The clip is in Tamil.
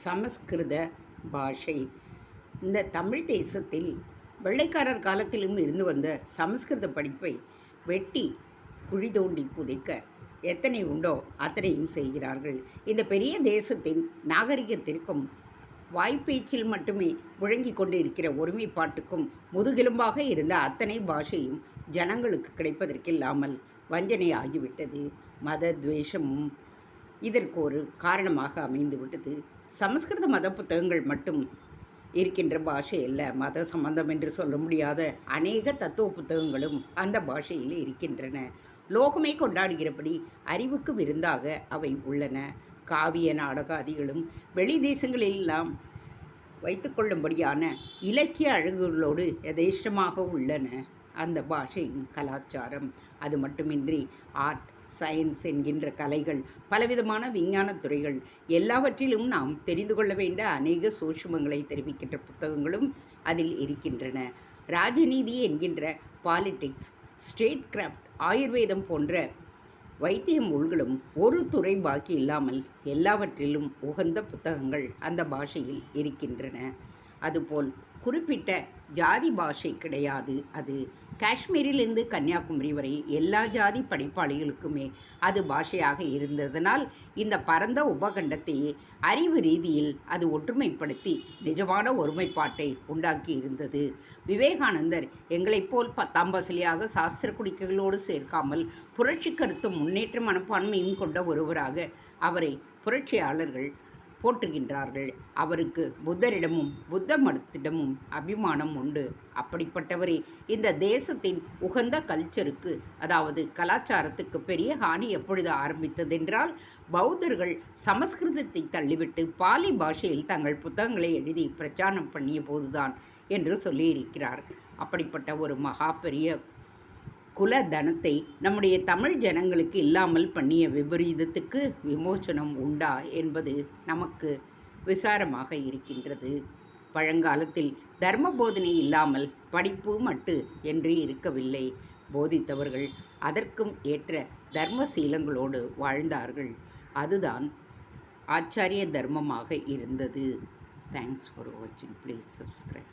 சமஸ்கிருத பாஷை. இந்த தமிழ் தேசத்தில் வெள்ளைக்காரர் காலத்திலும் இருந்து வந்த சமஸ்கிருத படிப்பை வெட்டி குழி தோண்டி புதைக்க எத்தனை உண்டோ அத்தனையும் செய்கிறார்கள். இந்த பெரிய தேசத்தின் நாகரிகத்திற்கும் வாய்ப்பேச்சில் மட்டுமே முழங்கி கொண்டு இருக்கிற ஒருமைப்பாட்டுக்கும் முதுகெலும்பாக இருந்த அத்தனை பாஷையும் ஜனங்களுக்கு கிடைப்பதற்கில்லாமல் வஞ்சனை ஆகிவிட்டது. மத துவேஷமும் இதற்கு ஒரு காரணமாக அமைந்துவிட்டது. சமஸ்கிருத மத புத்தகங்கள் மட்டும் இருக்கின்ற பாஷை அல்ல, மத சம்பந்தம் என்று சொல்ல முடியாத அநேக தத்துவ புத்தகங்களும் அந்த பாஷையில் இருக்கின்றன. லோகமே கொண்டாடுகிறபடி அறிவுக்கு விருந்தாக அவை உள்ளன. காவிய நாடகாதிகளும் வெளி தேசங்களெல்லாம் வைத்துக்கொள்ளும்படியான இலக்கிய அழகுகளோடு யதேஷ்டமாக உள்ளன அந்த பாஷையின் கலாச்சாரம். அது மட்டுமின்றி ஆர்ட், சயின்ஸ் என்கின்ற கலைகள், பலவிதமான விஞ்ஞானத் துறைகள் எல்லாவற்றிலும் நாம் தெரிந்து கொள்ள வேண்டிய அநேக சூட்சுமங்களை தெரிவிக்கின்ற புத்தகங்களும் அதில் இருக்கின்றன. ராஜநீதி என்கின்ற பாலிடிக்ஸ், ஸ்டேட் கிராஃப்ட், ஆயுர்வேதம் போன்ற வைத்திய நூல்களும் ஒரு துறை பாக்கி இல்லாமல் எல்லாவற்றிலும் உகந்த புத்தகங்கள் அந்த பாஷையில் இருக்கின்றன. அதுபோல் குறிப்பிட்ட ஜாதி பாஷை கிடையாது. அது காஷ்மீரிலிருந்து கன்னியாகுமரி வரை எல்லா ஜாதி படைப்பாளிகளுக்குமே அது பாஷையாக இருந்ததனால் இந்த பரந்த உபகண்டத்தையே அறிவு ரீதியில் அது ஒற்றுமைப்படுத்தி நிஜமான ஒருமைப்பாட்டை உண்டாக்கி இருந்தது. விவேகானந்தர் எங்களைப் போல் 10ஆம் பசலியாக சாஸ்திர குடிக்கைகளோடு சேர்க்காமல் புரட்சி கருத்தும் முன்னேற்ற மனப்பான்மையும் கொண்ட ஒருவராக அவரை புரட்சியாளர்கள் போற்றுகின்றார்கள். அவருக்கு புத்தரிடமும் புத்த மதத்திடமும் அபிமானம் உண்டு. அப்படிப்பட்டவரே இந்த தேசத்தின் உகந்த கல்ச்சருக்கு, அதாவது கலாச்சாரத்துக்கு பெரிய ஹானி எப்பொழுது ஆரம்பித்ததென்றால், பௌத்தர்கள் சமஸ்கிருதத்தை தள்ளிவிட்டு பாலி பாஷையில் தங்கள் புத்தகங்களை எழுதி பிரச்சாரம் பண்ணிய போதுதான் என்று சொல்லியிருக்கிறார். அப்படிப்பட்ட ஒரு மகா பெரிய குல தனத்தை நம்முடைய தமிழ் ஜனங்களுக்கு இல்லாமல் பண்ணிய விபரீதத்துக்கு விமோசனம் உண்டா என்பது நமக்கு விசாரமாக இருக்கின்றது. பழங்காலத்தில் தர்ம போதனை இல்லாமல் படிப்பு மட்டு என்று இருக்கவில்லை. போதித்தவர்கள் அதற்கும் ஏற்ற தர்மசீலங்களோடு வாழ்ந்தார்கள். அதுதான் ஆச்சாரிய தர்மமாக இருந்தது. தேங்க்ஸ் ஃபார் வாட்சிங். Please subscribe.